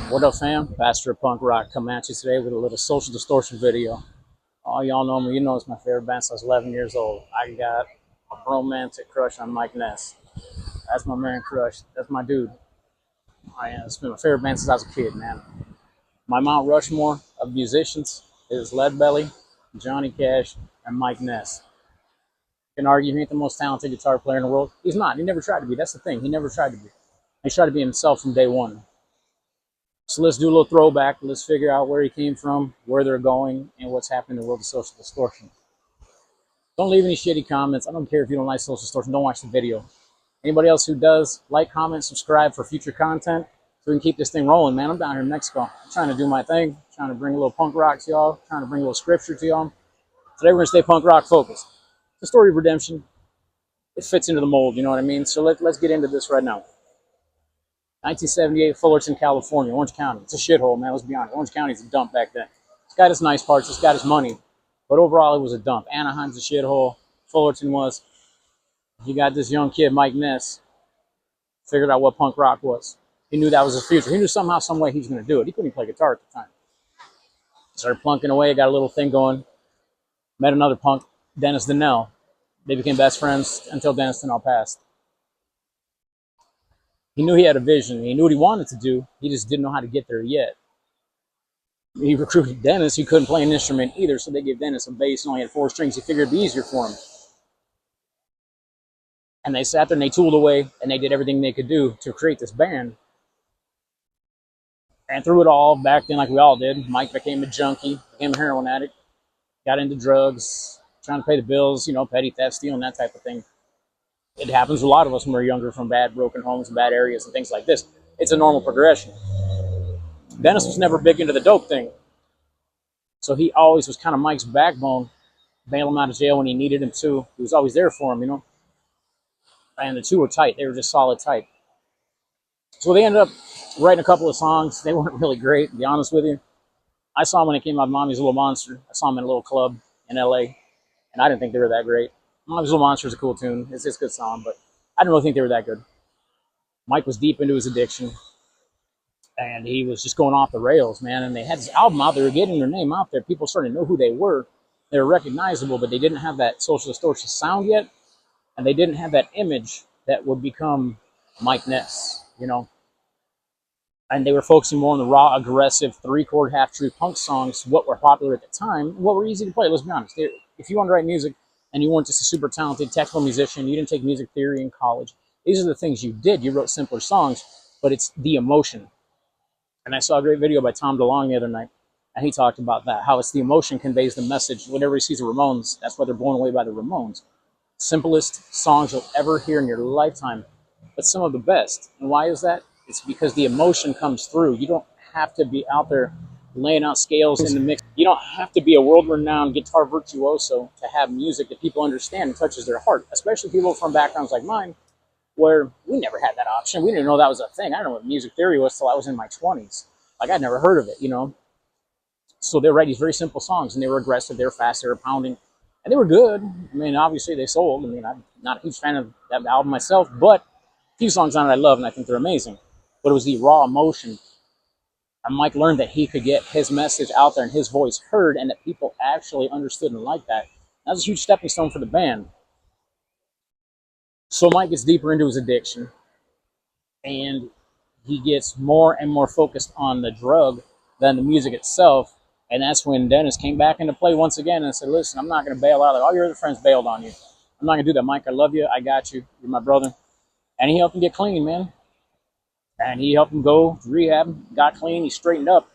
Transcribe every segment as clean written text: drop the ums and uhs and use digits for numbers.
What up, fam? Pastor of Punk Rock coming at you today with a little Social Distortion video. All y'all know me. You know it's my favorite band since I was 11 years old. I got a romantic crush on Mike Ness. That's my man crush. That's my dude. It's been my favorite band since I was a kid, man. My Mount Rushmore of musicians is Leadbelly, Johnny Cash, and Mike Ness. You can argue he ain't the most talented guitar player in the world. He's not. He never tried to be. That's the thing. He never tried to be. He tried to be himself from day one. So let's do a little throwback. Let's figure out where he came from, where they're going, and what's happening in the world of Social Distortion. Don't leave any shitty comments. I don't care if you don't like Social Distortion. Don't watch the video. Anybody else who does, like, comment, subscribe for future content so we can keep this thing rolling, man. I'm down here in Mexico. I'm trying to do my thing. I'm trying to bring a little punk rock to y'all. Trying to bring a little scripture to y'all. Today we're going to stay punk rock focused. The story of redemption. It fits into the mold, you know what I mean? So let's get into this right now. 1978, Fullerton, California, Orange County. It's a shithole, man. Let's be honest. Orange County's a dump back then. It's got its nice parts. It's got its money. But overall, it was a dump. Anaheim's a shithole. Fullerton was. You got this young kid, Mike Ness, figured out what punk rock was. He knew that was his future. He knew somehow, some way he was going to do it. He couldn't play guitar at the time. Started plunking away. Got a little thing going. Met another punk, Dennis Donnell. They became best friends until Dennis Donnell passed. He knew he had a vision. He knew what he wanted to do. He just didn't know how to get there yet. He recruited Dennis, who couldn't play an instrument either, so they gave Dennis a bass and only had 4 strings. He figured it'd be easier for him. And they sat there and they tooled away and they did everything they could do to create this band. And through it all, back then, like we all did, Mike became a junkie, became a heroin addict, got into drugs, trying to pay the bills, petty theft, stealing, that type of thing. It happens to a lot of us when we're younger from bad, broken homes, bad areas, and things like this. It's a normal progression. Dennis was never big into the dope thing. So he always was kind of Mike's backbone, bail him out of jail when he needed him to. He was always there for him, And the two were tight. They were just solid tight. So they ended up writing a couple of songs. They weren't really great, to be honest with you. I saw them when it came out, Mommy's Little Monster. I saw them in a little club in L.A., and I didn't think they were that great. Mommy's Little Monster is a cool tune. It's a good song, but I didn't really think they were that good. Mike was deep into his addiction, and he was just going off the rails, man. And they had this album out. They were getting their name out there. People started to know who they were. They were recognizable, but they didn't have that Social Distortion sound yet, and they didn't have that image that would become Mike Ness, And they were focusing more on the raw, aggressive, 3-chord, half-true punk songs, what were popular at the time, what were easy to play. Let's be honest. If you wanted to write music and you weren't just a super talented technical musician, you didn't take music theory in college, these are the things you did. You wrote simpler songs, but it's the emotion. And I saw a great video by Tom DeLonge the other night, and he talked about that, how it's the emotion conveys the message. Whenever he sees the Ramones, that's why they're blown away by the Ramones. Simplest songs you'll ever hear in your lifetime, but some of the best. And why is that? It's because the emotion comes through. You don't have to be out there laying out scales in the mix. You don't have to be a world-renowned guitar virtuoso to have music that people understand and touches their heart, especially people from backgrounds like mine, where we never had that option. We didn't know that was a thing. I didn't know what music theory was till I was in my 20s. Like, I'd never heard of it, So they write these very simple songs, and they were aggressive, they were fast, they were pounding, and they were good. I mean, obviously they sold. I mean, I'm not a huge fan of that album myself, but a few songs on it I love, and I think they're amazing. But it was the raw emotion. And Mike learned that he could get his message out there and his voice heard, and that people actually understood and liked that. That was a huge stepping stone for the band. So Mike gets deeper into his addiction, and he gets more and more focused on the drug than the music itself. And that's when Dennis came back into play once again and said, listen, I'm not going to bail out. Like all your other friends bailed on you. I'm not going to do that, Mike. I love you. I got you. You're my brother. And he helped him get clean, man. And he helped him go to rehab, got clean, he straightened up.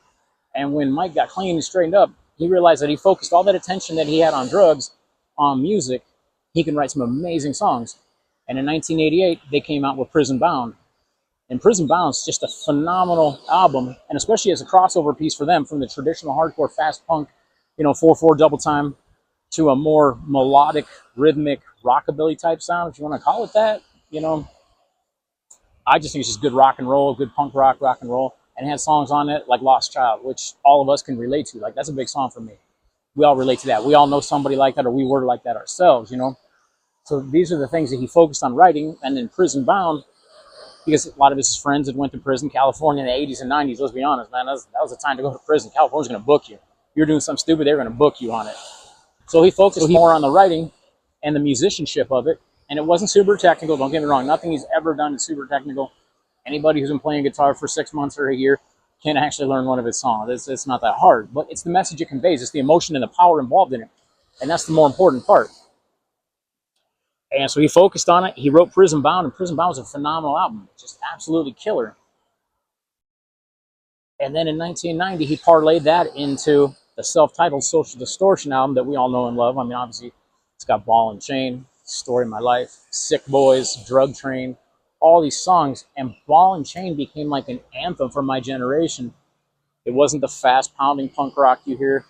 And when Mike got clean and straightened up, he realized that he focused all that attention that he had on drugs, on music. He can write some amazing songs. And in 1988, they came out with Prison Bound. And Prison Bound is just a phenomenal album, and especially as a crossover piece for them from the traditional hardcore fast punk, 4/4 double time, to a more melodic, rhythmic, rockabilly type sound, if you want to call it that. I just think it's just good rock and roll, good punk rock and roll, and it has songs on it like Lost Child, which all of us can relate to. Like, that's a big song for me. We all relate to that. We all know somebody like that, or we were like that ourselves, So these are the things that he focused on writing, and then Prison Bound because a lot of his friends had went to prison. California in the 80s and 90s, let's be honest, man, that was the time to go to prison. California's going to book you. If you're doing something stupid, they're going to book you on it. So he focused more on the writing and the musicianship of it. And it wasn't super technical, don't get me wrong. Nothing he's ever done is super technical. Anybody who's been playing guitar for 6 months or a year can actually learn one of his songs. It's not that hard, but it's the message it conveys. It's the emotion and the power involved in it. And that's the more important part. And so he focused on it. He wrote Prison Bound, and Prison Bound was a phenomenal album. Just absolutely killer. And then in 1990, he parlayed that into the self-titled Social Distortion album that we all know and love. I mean, obviously, it's got Ball and Chain, Story of My Life, Sick Boys, Drug Train, all these songs. And Ball and Chain became like an anthem for my generation. It wasn't the fast-pounding punk rock you hear,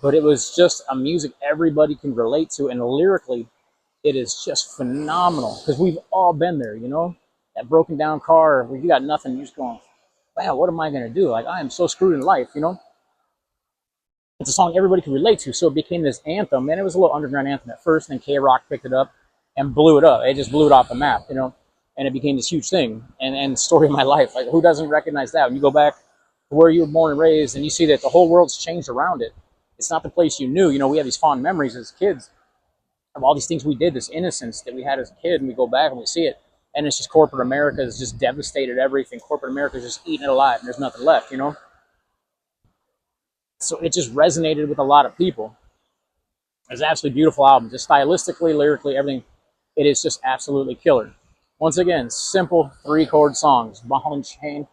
but it was just a music everybody can relate to. And lyrically, it is just phenomenal because we've all been there, you know? That broken down car where you got nothing, you're just going, wow, what am I going to do? Like, I am so screwed in life, you know? It's a song everybody can relate to, so it became this anthem, and it was a little underground anthem at first, and then K-Rock picked it up and blew it up. It just blew it off the map, you know? And it became this huge thing. And Story of My Life, like, who doesn't recognize that? When you go back to where you were born and raised, and you see that the whole world's changed around it. It's not the place you knew. You know, we have these fond memories as kids of all these things we did, this innocence that we had as a kid, and we go back and we see it, and it's just corporate America has just devastated everything. Corporate America is just eating it alive, and there's nothing left, you know? So it just resonated with a lot of people. It's an absolutely beautiful album, just stylistically, lyrically, everything. It is just absolutely killer. Once again, simple 3-chord songs. Ball and Chain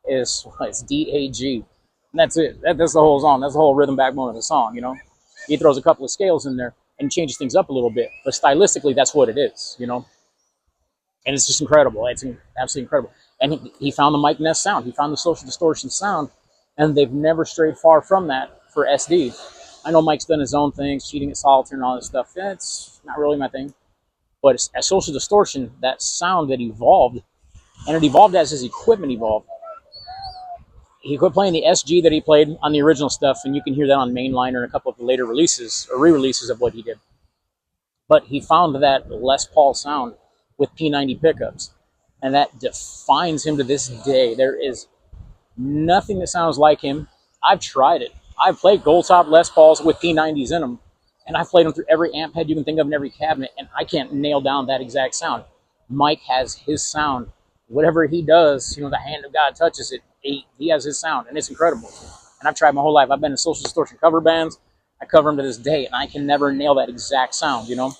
is, it's D-A-G. And that's it. That's the whole song. That's the whole rhythm backbone of the song, you know? He throws a couple of scales in there and changes things up a little bit. But stylistically, that's what it is, you know? And it's just incredible. It's absolutely incredible. And he found the Mike Ness sound. He found the Social Distortion sound. And they've never strayed far from that for SD. I know Mike's done his own things, cheating at solitaire and all this stuff. Yeah, it's not really my thing. But as Social Distortion, that sound that evolved, and it evolved as his equipment evolved. He quit playing the SG that he played on the original stuff, and you can hear that on Mainliner and a couple of the later releases, or re-releases of what he did. But he found that Les Paul sound with P90 pickups, and that defines him to this day. There is nothing that sounds like him. I've tried it. I've played gold top Les Pauls with P90s in them, and I've played them through every amp head you can think of in every cabinet, and I can't nail down that exact sound. Mike has his sound. Whatever he does, you know, the hand of God touches it. He has his sound, and it's incredible. And I've tried my whole life. I've been in Social Distortion cover bands. I cover them to this day, and I can never nail that exact sound, you know?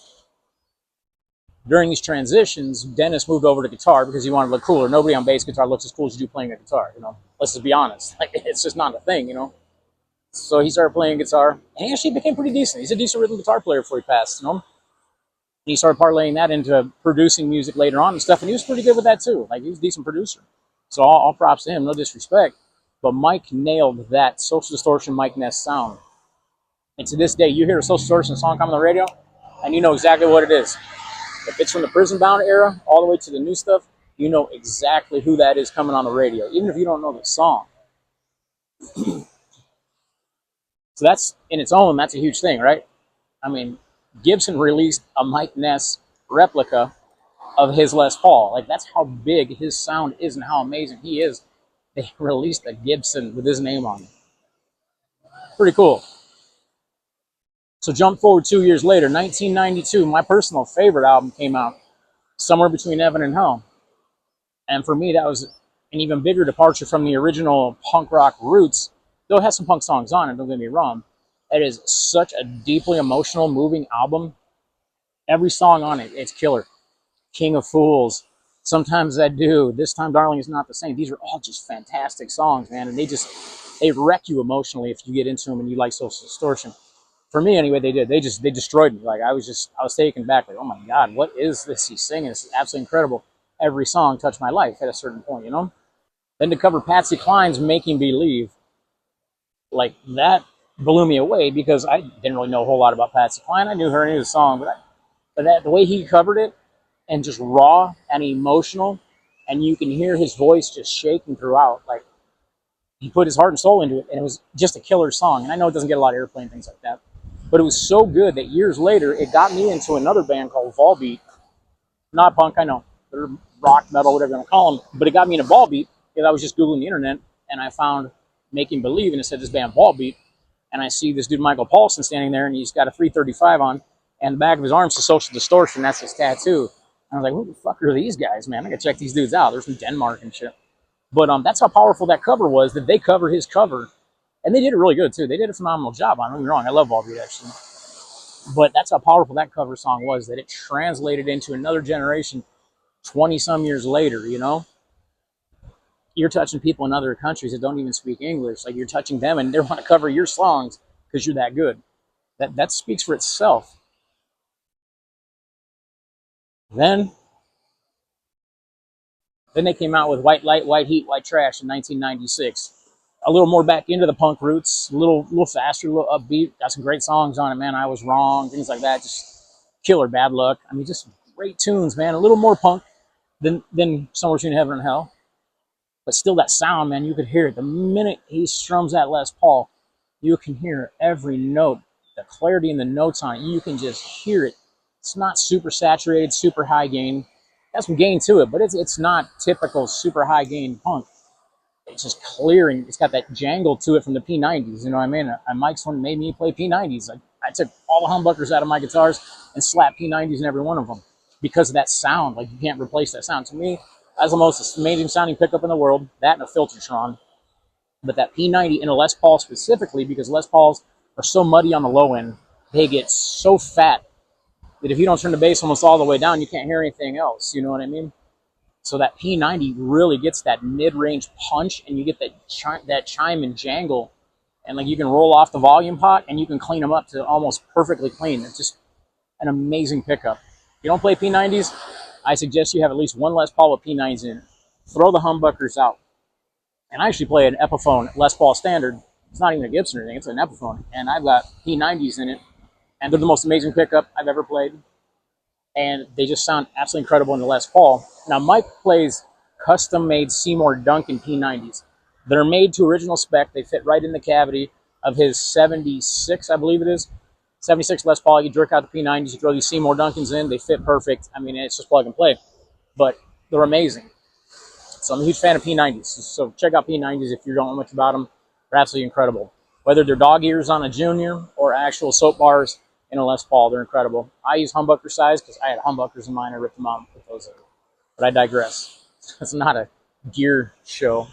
During these transitions, Dennis moved over to guitar because he wanted to look cooler. Nobody on bass guitar looks as cool as you do playing a guitar, you know? Let's just be honest. Like, it's just not a thing, you know? So he started playing guitar, and he actually became pretty decent. He's a decent rhythm guitar player before he passed, you know? And he started parlaying that into producing music later on and stuff, and he was pretty good with that too. Like, he was a decent producer. So all props to him, no disrespect. But Mike nailed that Social Distortion Mike Ness sound. And to this day, you hear a Social Distortion song come on the radio, and you know exactly what it is. If it's from the Prison Bound era all the way to the new stuff, you know exactly who that is coming on the radio, even if you don't know the song. So that's, in its own, that's a huge thing, right? I mean, Gibson released a Mike Ness replica of his Les Paul. Like, that's how big his sound is and how amazing he is. They released a Gibson with his name on it. Pretty cool. So jump forward 2 years later, 1992, my personal favorite album came out, Somewhere Between Heaven and Hell. And for me, that was an even bigger departure from the original punk rock roots. Though it has some punk songs on it, don't get me wrong. It is such a deeply emotional, moving album. Every song on it, it's killer. King of Fools, Sometimes I Do, This Time Darling Is Not the Same. These are all just fantastic songs, man. And they wreck you emotionally if you get into them and you like Social Distortion. For me, anyway, they did. They destroyed me. Like, I was taken back. Like, oh my God, what is this he's singing? It's absolutely incredible. Every song touched my life at a certain point, you know? Then to cover Patsy Cline's Making Believe, like, that blew me away because I didn't really know a whole lot about Patsy Cline. I knew her, I knew the song, but the way he covered it, and just raw and emotional, and you can hear his voice just shaking throughout. Like, he put his heart and soul into it, and it was just a killer song. And I know it doesn't get a lot of airplay and things like that, but it was so good that years later, it got me into another band called Volbeat. Not punk, I know. They're rock, metal, whatever you want to call them. But it got me into Ball Beat because I was just Googling the internet and I found Making Believe and it said this band Ball Beat. And I see this dude, Michael Paulson, standing there and he's got a 335 on and the back of his arm says Social Distortion. That's his tattoo. And I was like, who the fuck are these guys, man? I gotta check these dudes out. They're from Denmark and shit. But that's how powerful that cover was, that they covered his cover. And they did it really good, too. They did a phenomenal job. Don't get me wrong. I love Ball Beat, actually. But that's how powerful that cover song was, that it translated into another generation 20-some years later, you know? You're touching people in other countries that don't even speak English. Like, you're touching them, and they want to cover your songs because you're that good. That speaks for itself. Then they came out with White Light, White Heat, White Trash in 1996. A little more back into the punk roots, a little faster, a little upbeat. Got some great songs on it, man. I Was Wrong, things like that. Just killer Bad Luck. I mean, just great tunes, man. A little more punk than Somewhere Between Heaven and Hell. But still that sound, man, you could hear it. The minute he strums that Les Paul, you can hear every note, the clarity in the notes on it. You can just hear it. It's not super saturated, super high gain. Has some gain to it, but it's not typical super high gain punk. It's just clearing. It's got that jangle to it from the P90s. You know what I mean? Mike's one made me play P90s. I took all the humbuckers out of my guitars and slapped P90s in every one of them because of that sound. Like, you can't replace that sound. To me, that's the most amazing sounding pickup in the world. That and a Filtertron. But that P90 and a Les Paul specifically, because Les Pauls are so muddy on the low end, they get so fat that if you don't turn the bass almost all the way down, you can't hear anything else. You know what I mean? So that P90 really gets that mid-range punch, and you get that chime and jangle, and like you can roll off the volume pot, and you can clean them up to almost perfectly clean. It's just an amazing pickup. If you don't play P90s, I suggest you have at least one Les Paul with P90s in it. Throw the humbuckers out. And I actually play an Epiphone Les Paul standard. It's not even a Gibson or anything. It's an Epiphone, and I've got P90s in it, and they're the most amazing pickup I've ever played. And they just sound absolutely incredible in the Les Paul. Now, Mike plays custom-made Seymour Duncan P90s. They're made to original spec. They fit right in the cavity of his 76, I believe it is. 76 Les Paul. You jerk out the P90s, you throw these Seymour Duncans in, they fit perfect. I mean, it's just plug and play. But they're amazing. So I'm a huge fan of P90s. So check out P90s if you don't know much about them. They're absolutely incredible. Whether they're dog ears on a Junior or actual soap bars in a Les Paul, they're incredible. I use humbucker size because I had humbuckers in mine. I ripped them out and put those in. But I digress. It's not a gear show.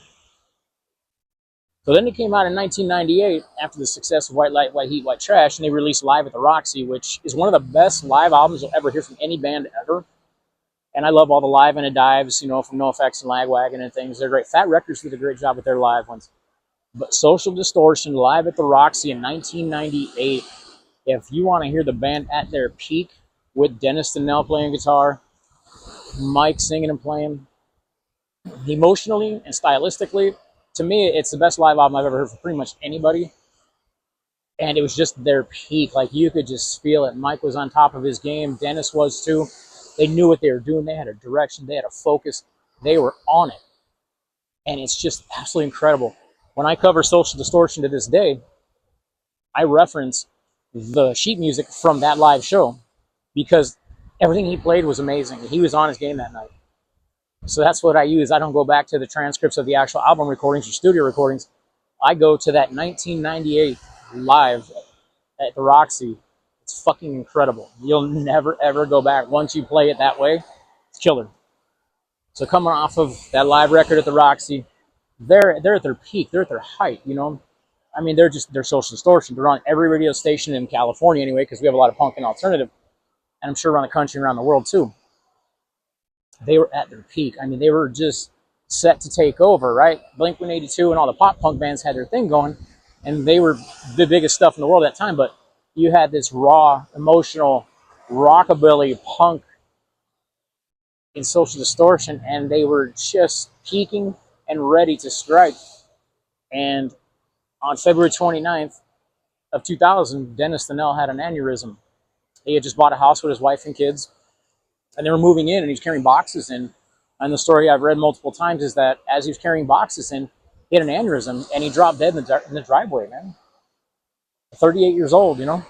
So then it came out in 1998 after the success of White Light, White Heat, White Trash, and they released Live at the Roxy, which is one of the best live albums you'll ever hear from any band ever. And I love all the live and the dives, you know, from NoFX and Lagwagon and things. They're great. Fat Records did a great job with their live ones. But Social Distortion, Live at the Roxy in 1998, if you want to hear the band at their peak with Dennis Donnell playing guitar, Mike singing and playing, emotionally and stylistically, to me, it's the best live album I've ever heard from pretty much anybody. And it was just their peak. Like, you could just feel it. Mike was on top of his game. Dennis was too. They knew what they were doing. They had a direction. They had a focus. They were on it. And it's just absolutely incredible. When I cover Social Distortion to this day, I reference the sheet music from that live show because everything he played was amazing. He was on his game that night. So that's what I use. I don't go back to the transcripts of the actual album recordings or studio recordings. I go to that 1998 live at the Roxy. It's fucking incredible. You'll never, ever go back. Once you play it that way, it's killer. So coming off of that live record at the Roxy, they're at their peak. They're at their height, you know. I mean, they're Social Distortion. They're on every radio station in California anyway, because we have a lot of punk and alternative. And I'm sure around the country and around the world too. They were at their peak. I mean, they were just set to take over, right? Blink-182 and all the pop punk bands had their thing going, and they were the biggest stuff in the world at that time. But you had this raw, emotional, rockabilly punk in Social Distortion, and they were just peaking and ready to strike. And on February 29th of 2000, Dennis Donnell had an aneurysm. He had just bought a house with his wife and kids, and they were moving in, and he was carrying boxes in. And the story I've read multiple times is that as he was carrying boxes in, he had an aneurysm, and he dropped dead in the driveway, man. 38 years old, you know?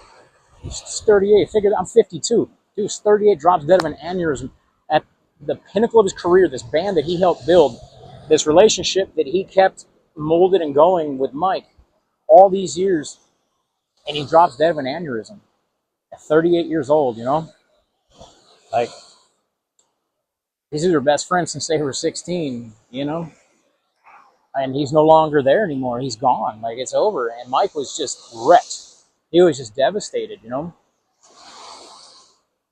He's 38. Figured I'm 52. Dude's 38, drops dead of an aneurysm at the pinnacle of his career, this band that he helped build, this relationship that he kept molded and going with Mike all these years, and he drops dead of an aneurysm at 38 years old, you know? Like, these are their best friends since they were 16, you know? And he's no longer there anymore. He's gone. Like, it's over. And Mike was just wrecked. He was just devastated, you know?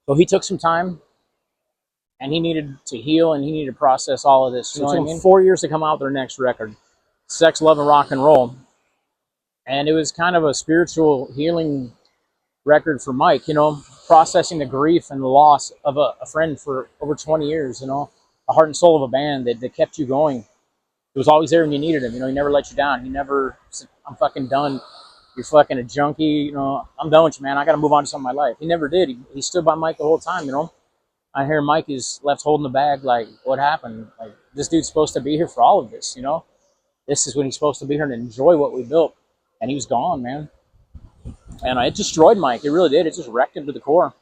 So he took some time, and he needed to heal, and he needed to process all of this. So it took him 4 years to come out with their next record, Sex, Love, and Rock and Roll. And it was kind of a spiritual healing record for Mike, you know, processing the grief and the loss of a friend for over 20 years, you know, the heart and soul of a band that kept you going. He was always there when you needed him, you know, he never let you down. He never said, I'm fucking done. You're fucking a junkie, you know, I'm done with you, man. I got to move on to something in my life. He never did. He stood by Mike the whole time, you know. I hear Mike is left holding the bag, like, what happened? Like, this dude's supposed to be here for all of this, you know. This is when he's supposed to be here and enjoy what we built. And he was gone, man. And it destroyed Mike. It really did. It just wrecked him to the core.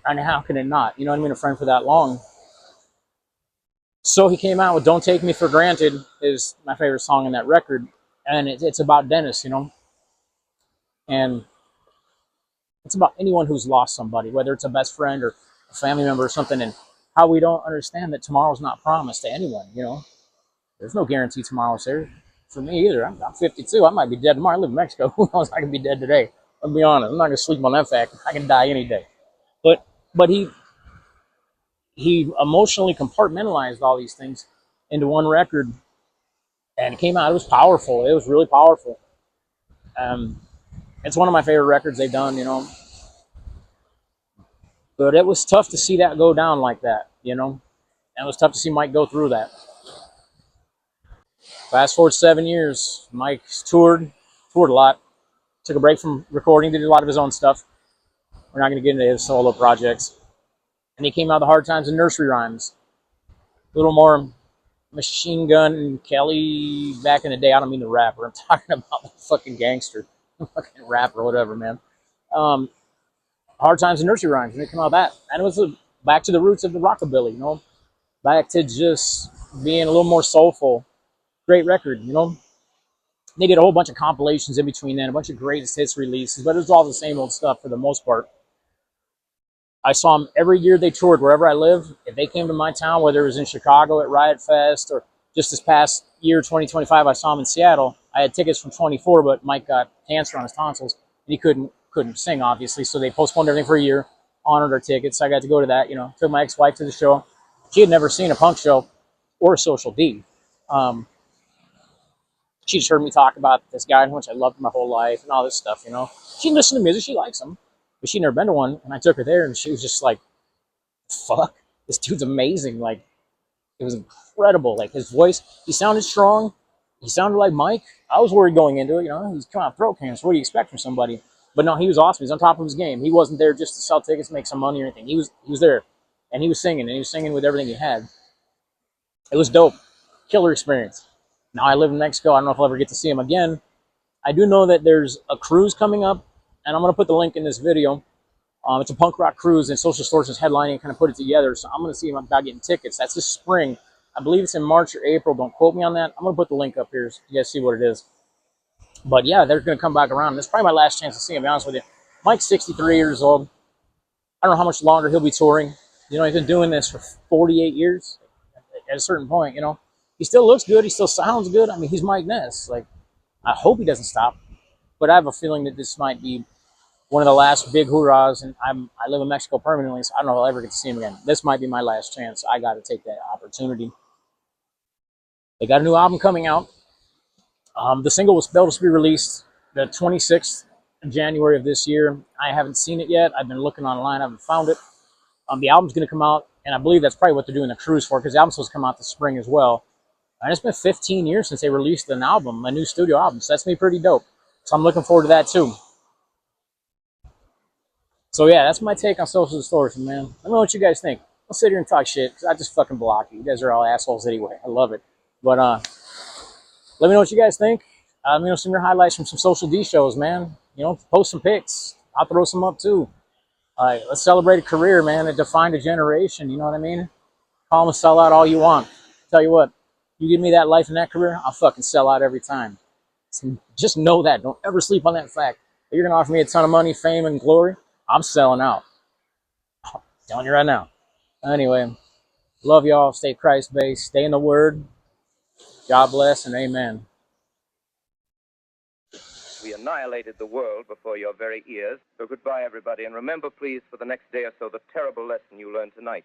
And how can it not? You know what I mean? A friend for that long. So he came out with Don't Take Me for Granted, is my favorite song in that record. And it's about Dennis, you know. And it's about anyone who's lost somebody, whether it's a best friend or a family member or something, and how we don't understand that tomorrow's not promised to anyone, you know. There's no guarantee tomorrow's there. For me either. I'm 52. I might be dead tomorrow. I live in Mexico. Who knows? I can be dead today. I'll be honest. I'm not going to sleep on that fact. I can die any day. But he emotionally compartmentalized all these things into one record, and it came out. It was powerful. It was really powerful. It's one of my favorite records they've done, you know. But it was tough to see that go down like that, you know. And it was tough to see Mike go through that. Fast forward 7 years, Mike's toured a lot. Took a break from recording, did a lot of his own stuff. We're not going to get into his solo projects. And he came out of the Hard Times and Nursery Rhymes. A little more Machine Gun Kelly back in the day. I don't mean the rapper. I'm talking about the fucking gangster. Fucking rapper or whatever, man. Hard Times and Nursery Rhymes. And it came out of that. And it was back to the roots of the rockabilly, you know. Back to just being a little more soulful. Great record, you know. They did a whole bunch of compilations in between then, a bunch of greatest hits releases, but it was all the same old stuff for the most part. I saw them every year they toured wherever I live. If they came to my town, whether it was in Chicago at Riot Fest or just this past year, 2025, I saw them in Seattle. I had tickets from 24, but Mike got cancer on his tonsils, and he couldn't sing, obviously, so they postponed everything for a year, honored our tickets. I got to go to that, you know, took my ex-wife to the show. She had never seen a punk show or a Social D. She just heard me talk about this guy, which I loved my whole life, and all this stuff, you know. She listened to music, she likes him, but she'd never been to one, and I took her there, and she was just like, fuck, this dude's amazing. Like, it was incredible. Like, his voice, he sounded strong, he sounded like Mike. I was worried going into it, you know, he's coming out of throat cancer, what do you expect from somebody? But no, he was awesome. He was on top of his game. He wasn't there just to sell tickets, make some money or anything. He was there, and he was singing with everything he had. It was dope. Killer experience. Now I live in Mexico. I don't know if I'll ever get to see him again. I do know that there's a cruise coming up, and I'm going to put the link in this video. It's a punk rock cruise, and Social Distortion is headlining and kind of put it together. So I'm going to see about getting tickets. That's this spring. I believe it's in March or April. Don't quote me on that. I'm going to put the link up here so you guys see what it is. But yeah, they're going to come back around. This is probably my last chance to see him, to be honest with you. Mike's 63 years old. I don't know how much longer he'll be touring. You know, he's been doing this for 48 years. At a certain point, you know, he still looks good. He still sounds good. I mean, he's Mike Ness. Like, I hope he doesn't stop. But I have a feeling that this might be one of the last big hurrahs. And I live in Mexico permanently, so I don't know if I'll ever get to see him again. This might be my last chance. I got to take that opportunity. They got a new album coming out. The single was supposed to be released the 26th of January of this year. I haven't seen it yet. I've been looking online. I haven't found it. The album's going to come out, and I believe that's probably what they're doing the cruise for, because the album's supposed to come out this spring as well. And it's been 15 years since they released an album, a new studio album, so that's going to be pretty dope. So I'm looking forward to that too. So yeah, that's my take on Social Distortion, man. Let me know what you guys think. I'll sit here and talk shit, because I just fucking block you. You guys are all assholes anyway. I love it. But let me know what you guys think. Let me know some of your highlights from some Social D shows, man. You know, post some pics. I'll throw some up too. Let's celebrate a career, man. It defined a generation. You know what I mean? Call them a sellout all you want. Tell you what, you give me that life and that career, I'll fucking sell out every time. So just know that. Don't ever sleep on that fact. If you're gonna offer me a ton of money, fame, and glory, I'm selling out. I'm telling you right now. Anyway, love y'all. Stay Christ based. Stay in the Word. God bless and amen. We annihilated the world before your very ears. So goodbye, everybody. And remember, please, for the next day or so, the terrible lesson you learned tonight.